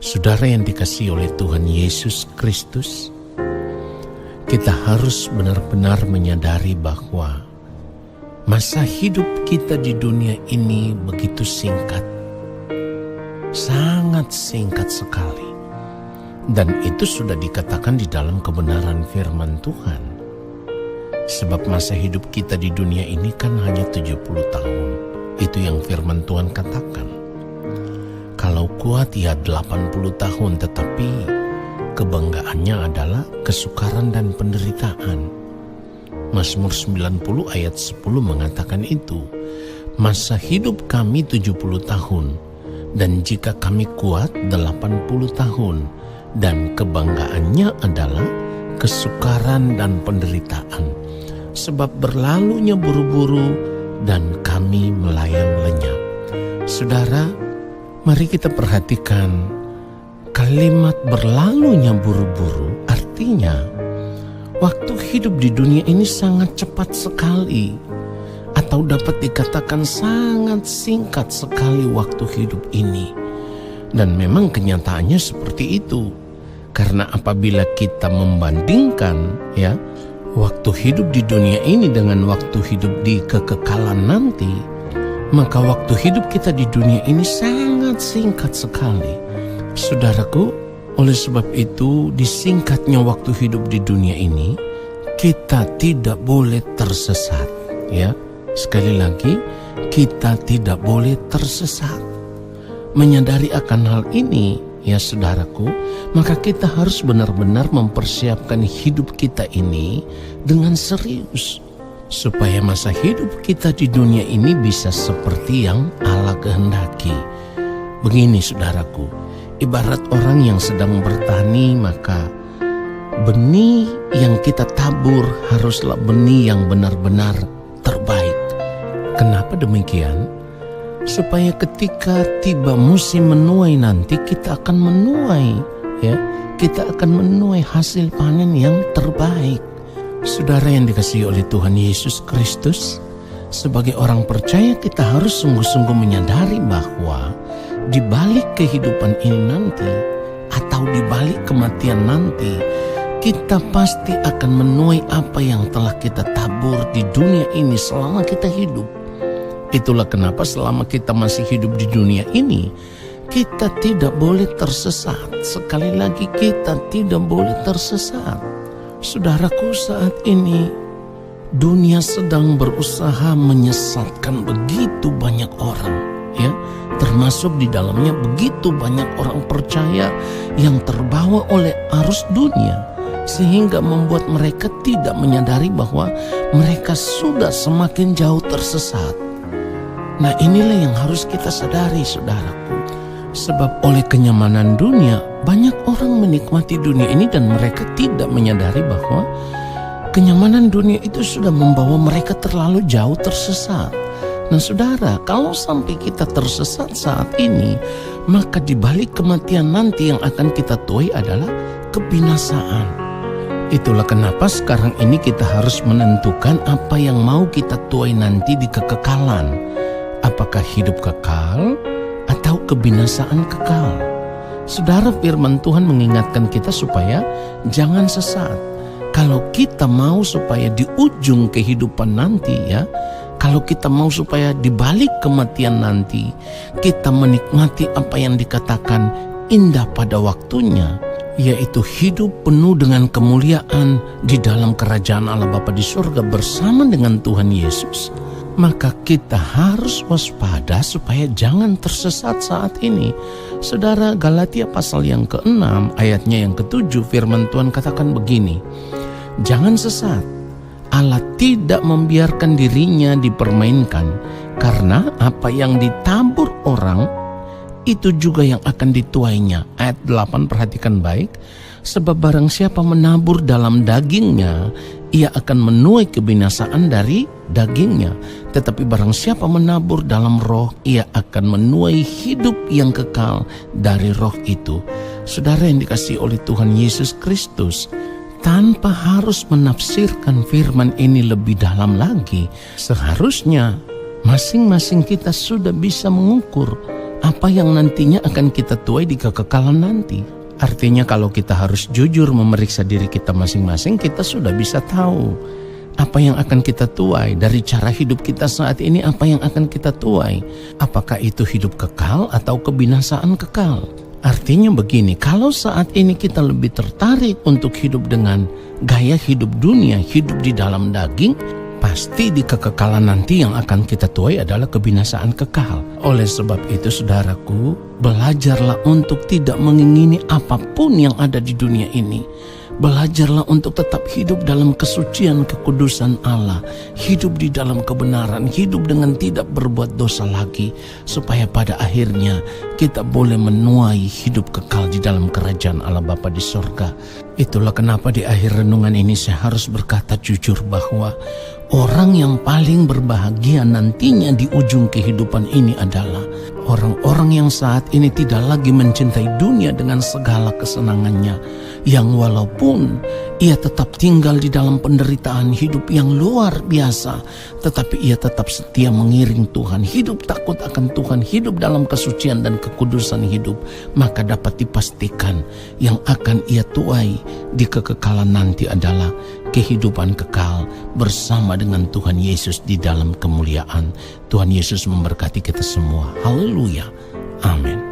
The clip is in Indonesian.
Saudara yang dikasihi oleh Tuhan Yesus Kristus, kita harus benar-benar menyadari bahwa masa hidup kita di dunia ini begitu singkat, sangat singkat sekali. Dan itu sudah dikatakan di dalam kebenaran firman Tuhan. Sebab masa hidup kita di dunia ini kan hanya 70 tahun. Itu yang firman Tuhan katakan. Kalau kuat ya 80 tahun, tetapi kebanggaannya adalah kesukaran dan penderitaan. Mazmur 90 ayat 10 mengatakan itu. Masa hidup kami 70 tahun, dan jika kami kuat 80 tahun, dan kebanggaannya adalah kesukaran dan penderitaan. Sebab berlalunya buru-buru dan kami melayang lenyap. Saudara, mari kita perhatikan kalimat berlalunya buru-buru, artinya waktu hidup di dunia ini sangat cepat sekali, atau dapat dikatakan sangat singkat sekali waktu hidup ini. Dan memang kenyataannya seperti itu. Karena apabila kita membandingkan waktu hidup di dunia ini dengan waktu hidup di kekekalan nanti, maka waktu hidup kita di dunia ini sangat singkat sekali. Saudaraku, oleh sebab itu disingkatnya waktu hidup di dunia ini, kita tidak boleh tersesat. Sekali lagi, kita tidak boleh tersesat. Menyadari akan hal ini, saudaraku, maka kita harus benar-benar mempersiapkan hidup kita ini dengan serius, supaya masa hidup kita di dunia ini bisa seperti yang Allah kehendaki. Begini saudaraku, ibarat orang yang sedang bertani, maka benih yang kita tabur haruslah benih yang benar-benar terbaik. Kenapa demikian? Supaya ketika tiba musim menuai nanti, kita akan menuai, kita akan menuai hasil panen yang terbaik. Saudara yang dikasihi oleh Tuhan Yesus Kristus, sebagai orang percaya kita harus sungguh-sungguh menyadari bahwa di balik kehidupan ini nanti, atau di balik kematian nanti, kita pasti akan menuai apa yang telah kita tabur di dunia ini selama kita hidup. Itulah kenapa selama kita masih hidup di dunia ini, kita tidak boleh tersesat. Sekali lagi, kita tidak boleh tersesat. Saudaraku, saat ini dunia sedang berusaha menyesatkan begitu banyak orang, termasuk di dalamnya begitu banyak orang percaya yang terbawa oleh arus dunia, sehingga membuat mereka tidak menyadari bahwa mereka sudah semakin jauh tersesat. Nah, inilah yang harus kita sadari, saudaraku. Sebab oleh kenyamanan dunia, banyak orang menikmati dunia ini dan mereka tidak menyadari bahwa kenyamanan dunia itu sudah membawa mereka terlalu jauh tersesat. Nah, saudara, kalau sampai kita tersesat saat ini, maka di balik kematian nanti yang akan kita tuai adalah kebinasaan. Itulah kenapa sekarang ini kita harus menentukan apa yang mau kita tuai nanti di kekekalan. Apakah hidup kekal atau kebinasaan kekal? Saudara, firman Tuhan mengingatkan kita supaya jangan sesat. Kalau kita mau supaya di ujung kehidupan nanti, kalau kita mau supaya di balik kematian nanti kita menikmati apa yang dikatakan indah pada waktunya, yaitu hidup penuh dengan kemuliaan di dalam kerajaan Allah Bapa di surga bersama dengan Tuhan Yesus, maka kita harus waspada supaya jangan tersesat saat ini. Saudara, Galatia pasal yang ke-6 ayatnya yang ke-7, firman Tuhan katakan begini, jangan sesat, Allah tidak membiarkan dirinya dipermainkan, karena apa yang ditabur orang itu juga yang akan dituainya. Ayat 8, perhatikan baik. Sebab barang siapa menabur dalam dagingnya, ia akan menuai kebinasaan dari dagingnya. Tetapi barang siapa menabur dalam roh, ia akan menuai hidup yang kekal dari roh itu. Saudara yang dikasihi oleh Tuhan Yesus Kristus, tanpa harus menafsirkan firman ini lebih dalam lagi, seharusnya masing-masing kita sudah bisa mengukur apa yang nantinya akan kita tuai di kekekalan nanti. Artinya kalau kita harus jujur memeriksa diri kita masing-masing, kita sudah bisa tahu apa yang akan kita tuai dari cara hidup kita saat ini. Apa yang akan kita tuai, apakah itu hidup kekal atau kebinasaan kekal? Artinya begini, kalau saat ini kita lebih tertarik untuk hidup dengan gaya hidup dunia, hidup di dalam daging, pasti di kekekalan nanti yang akan kita tuai adalah kebinasaan kekal. Oleh sebab itu saudaraku, belajarlah untuk tidak mengingini apapun yang ada di dunia ini. Belajarlah untuk tetap hidup dalam kesucian kekudusan Allah, hidup di dalam kebenaran, hidup dengan tidak berbuat dosa lagi, supaya pada akhirnya kita boleh menuai hidup kekal di dalam kerajaan Allah Bapa di sorga. Itulah kenapa di akhir renungan ini saya harus berkata jujur bahwa orang yang paling berbahagia nantinya di ujung kehidupan ini adalah orang-orang yang saat ini tidak lagi mencintai dunia dengan segala kesenangannya, yang walaupun ia tetap tinggal di dalam penderitaan hidup yang luar biasa, tetapi ia tetap setia mengiring Tuhan, hidup takut akan Tuhan, hidup dalam kesucian dan kekudusan hidup. Maka dapat dipastikan yang akan ia tuai di kekekalan nanti adalah kehidupan kekal bersama dengan Tuhan Yesus di dalam kemuliaan. Tuhan Yesus memberkati kita semua. Haleluya. Amin.